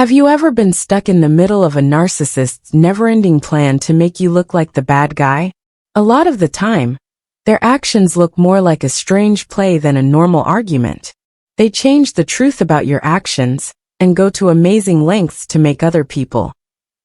Have you ever been stuck in the middle of a narcissist's never-ending plan to make you look like the bad guy? A lot of the time, their actions look more like a strange play than a normal argument. They change the truth about your actions and go to amazing lengths to make other people,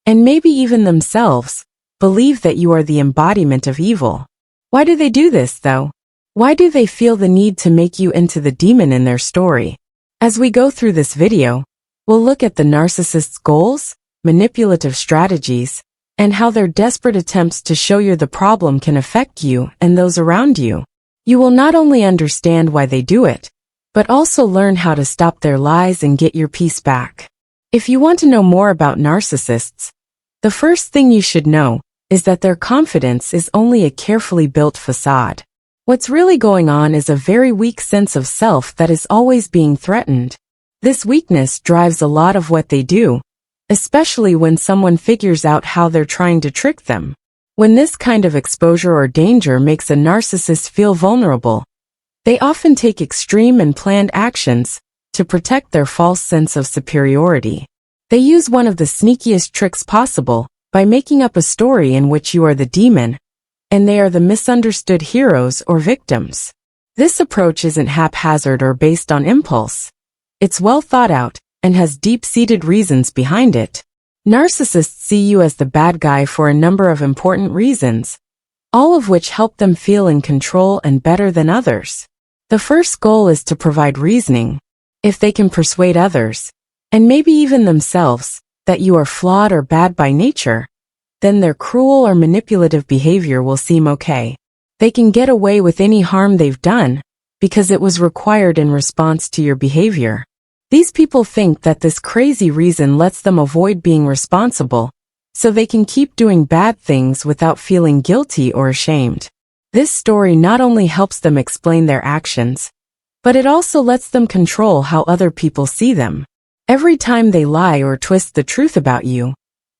and maybe even themselves, believe that you are the embodiment of evil. Why do they do this, though? Why do they feel the need to make you into the demon in their story? As we go through this video, we'll look at the narcissist's goals, manipulative strategies, and how their desperate attempts to show you the problem can affect you and those around you. You will not only understand why they do it, but also learn how to stop their lies and get your peace back. If you want to know more about narcissists, the first thing you should know is that their confidence is only a carefully built facade. What's really going on is a very weak sense of self that is always being threatened. This weakness drives a lot of what they do, especially when someone figures out how they're trying to trick them. When this kind of exposure or danger makes a narcissist feel vulnerable, they often take extreme and planned actions to protect their false sense of superiority. They use one of the sneakiest tricks possible by making up a story in which you are the demon, and they are the misunderstood heroes or victims. This approach isn't haphazard or based on impulse. It's well thought out and has deep-seated reasons behind it. Narcissists see you as the bad guy for a number of important reasons, all of which help them feel in control and better than others. The first goal is to provide reasoning. If they can persuade others, and maybe even themselves, that you are flawed or bad by nature, then their cruel or manipulative behavior will seem okay. They can get away with any harm they've done because it was required in response to your behavior. These people think that this crazy reason lets them avoid being responsible, so they can keep doing bad things without feeling guilty or ashamed. This story not only helps them explain their actions, but it also lets them control how other people see them. Every time they lie or twist the truth about you,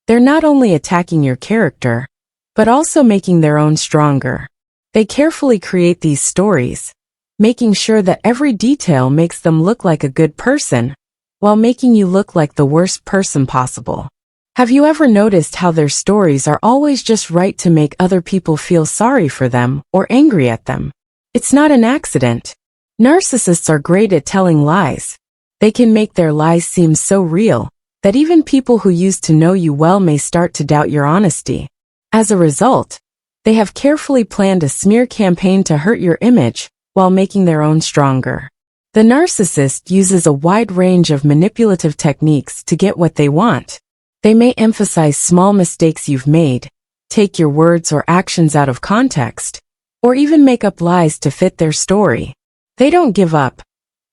they're not only attacking your character, but also making their own stronger. They carefully create these stories, making sure that every detail makes them look like a good person, while making you look like the worst person possible. Have you ever noticed how their stories are always just right to make other people feel sorry for them or angry at them? It's not an accident. Narcissists are great at telling lies. They can make their lies seem so real that even people who used to know you well may start to doubt your honesty. As a result, they have carefully planned a smear campaign to hurt your image while making their own stronger. The narcissist uses a wide range of manipulative techniques to get what they want. They may emphasize small mistakes you've made, take your words or actions out of context, or even make up lies to fit their story. They don't give up,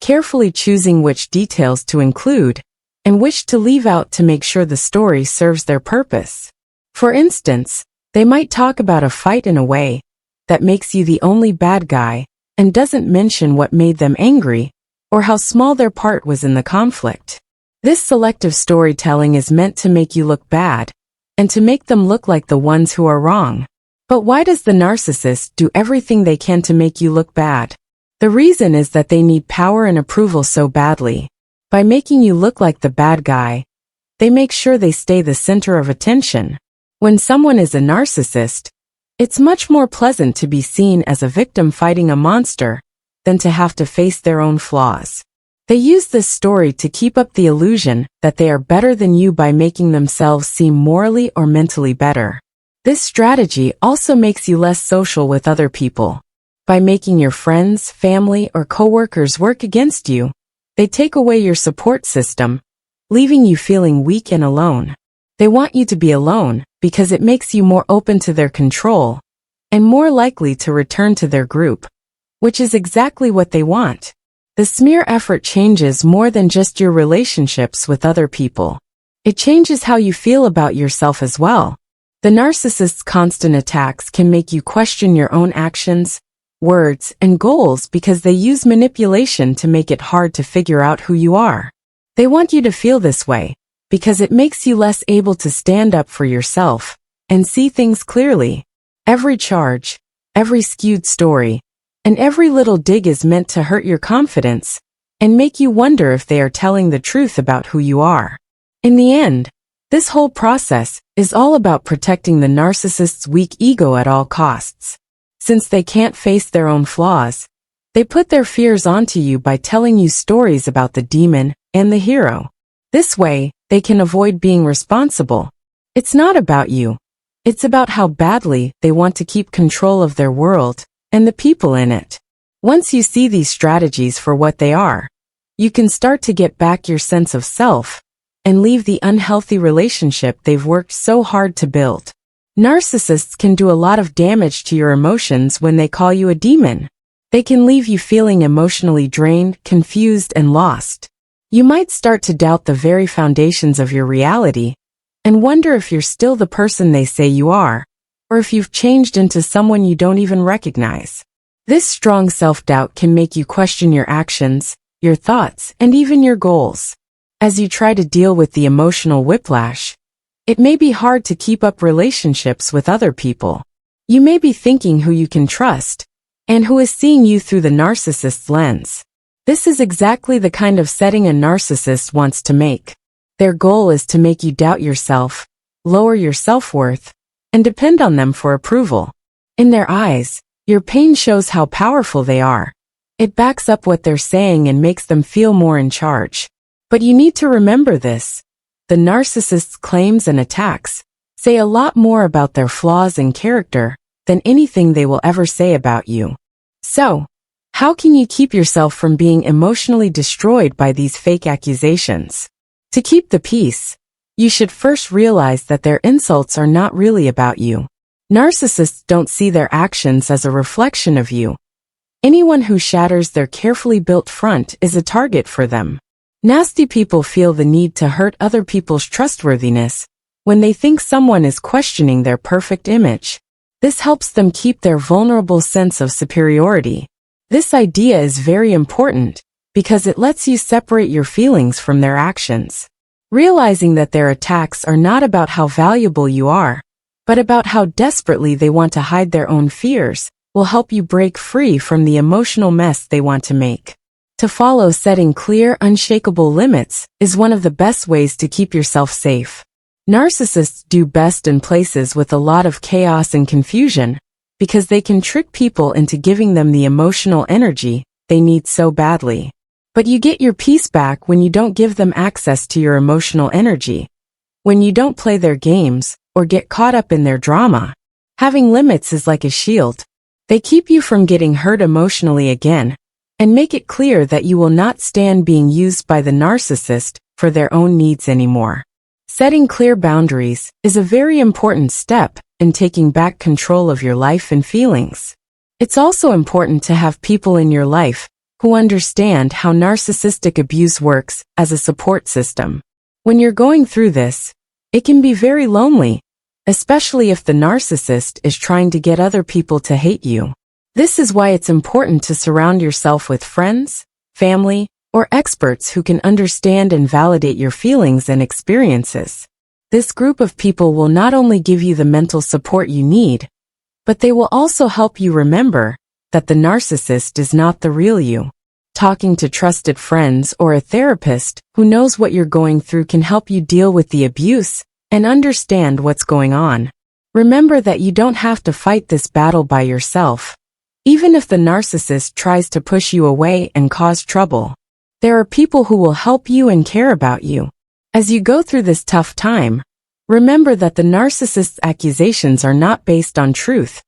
carefully choosing which details to include and which to leave out to make sure the story serves their purpose. For instance, they might talk about a fight in a way that makes you the only bad guy and doesn't mention what made them angry or how small their part was in the conflict. This selective storytelling is meant to make you look bad and to make them look like the ones who are wrong. But why does the narcissist do everything they can to make you look bad? The reason is that they need power and approval so badly. By making you look like the bad guy, they make sure they stay the center of attention. When someone is a narcissist, it's much more pleasant to be seen as a victim fighting a monster than to have to face their own flaws. They use this story to keep up the illusion that they are better than you by making themselves seem morally or mentally better. This strategy also makes you less social with other people. By making your friends, family, or coworkers work against you, they take away your support system, leaving you feeling weak and alone. They want you to be alone because it makes you more open to their control and more likely to return to their group, which is exactly what they want. The smear effort changes more than just your relationships with other people. It changes how you feel about yourself as well. The narcissist's constant attacks can make you question your own actions, words, and goals because they use manipulation to make it hard to figure out who you are. They want you to feel this way because it makes you less able to stand up for yourself and see things clearly. Every charge, every skewed story, and every little dig is meant to hurt your confidence and make you wonder if they are telling the truth about who you are. In the end, this whole process is all about protecting the narcissist's weak ego at all costs. Since they can't face their own flaws, they put their fears onto you by telling you stories about the demon and the hero. This way, they can avoid being responsible. It's not about you. It's about how badly they want to keep control of their world and the people in it. Once you see these strategies for what they are, you can start to get back your sense of self and leave the unhealthy relationship they've worked so hard to build. Narcissists can do a lot of damage to your emotions when they call you a demon. They can leave you feeling emotionally drained, confused, and lost. You might start to doubt the very foundations of your reality and wonder if you're still the person they say you are, or if you've changed into someone you don't even recognize. This strong self-doubt can make you question your actions, your thoughts, and even your goals. As you try to deal with the emotional whiplash, it may be hard to keep up relationships with other people. You may be thinking who you can trust, and who is seeing you through the narcissist's lens. This is exactly the kind of setting a narcissist wants to make. Their goal is to make you doubt yourself, lower your self-worth, and depend on them for approval. In their eyes, your pain shows how powerful they are. It backs up what they're saying and makes them feel more in charge. But you need to remember this. The narcissist's claims and attacks say a lot more about their flaws and character than anything they will ever say about you. So, how can you keep yourself from being emotionally destroyed by these fake accusations? To keep the peace, you should first realize that their insults are not really about you. Narcissists don't see their actions as a reflection of you. Anyone who shatters their carefully built front is a target for them. Nasty people feel the need to hurt other people's trustworthiness when they think someone is questioning their perfect image. This helps them keep their vulnerable sense of superiority. This idea is very important because it lets you separate your feelings from their actions. Realizing that their attacks are not about how valuable you are, but about how desperately they want to hide their own fears, will help you break free from the emotional mess they want to make. To follow setting clear, unshakable limits is one of the best ways to keep yourself safe. Narcissists do best in places with a lot of chaos and confusion, because they can trick people into giving them the emotional energy they need so badly. But you get your peace back when you don't give them access to your emotional energy, when you don't play their games or get caught up in their drama. Having limits is like a shield. They keep you from getting hurt emotionally again, and make it clear that you will not stand being used by the narcissist for their own needs anymore. Setting clear boundaries is a very important step in taking back control of your life and feelings. It's also important to have people in your life who understand how narcissistic abuse works as a support system. When you're going through this, it can be very lonely, especially if the narcissist is trying to get other people to hate you. This is why it's important to surround yourself with friends, family, or experts who can understand and validate your feelings and experiences. This group of people will not only give you the mental support you need, but they will also help you remember that the narcissist is not the real you. Talking to trusted friends or a therapist who knows what you're going through can help you deal with the abuse and understand what's going on. Remember that you don't have to fight this battle by yourself. Even if the narcissist tries to push you away and cause trouble, there are people who will help you and care about you. As you go through this tough time, remember that the narcissist's accusations are not based on truth.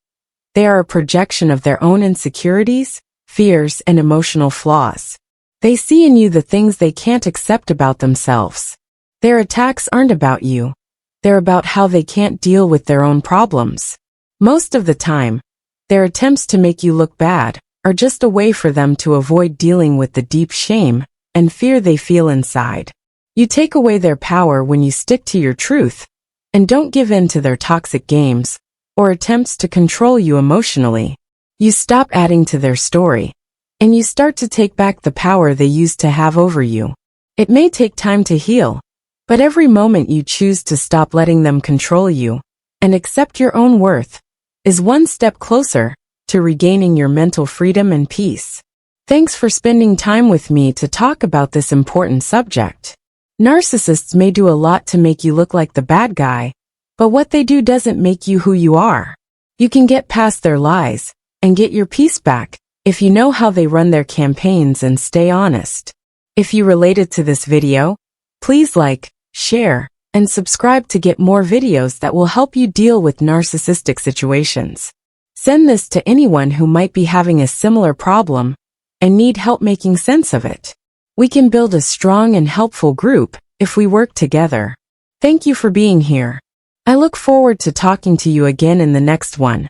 They are a projection of their own insecurities, fears, and emotional flaws. They see in you the things they can't accept about themselves. Their attacks aren't about you. They're about how they can't deal with their own problems. Most of the time, their attempts to make you look bad are just a way for them to avoid dealing with the deep shame and fear they feel inside. You take away their power when you stick to your truth and don't give in to their toxic games or attempts to control you emotionally. You stop adding to their story, and you start to take back the power they used to have over you. It may take time to heal, but every moment you choose to stop letting them control you and accept your own worth is one step closer to regaining your mental freedom and peace. Thanks for spending time with me to talk about this important subject. Narcissists may do a lot to make you look like the bad guy, but what they do doesn't make you who you are. You can get past their lies and get your peace back if you know how they run their campaigns and stay honest. If you related to this video, please like, share, and subscribe to get more videos that will help you deal with narcissistic situations. Send this to anyone who might be having a similar problem and need help making sense of it. We can build a strong and helpful group if we work together. Thank you for being here. I look forward to talking to you again in the next one.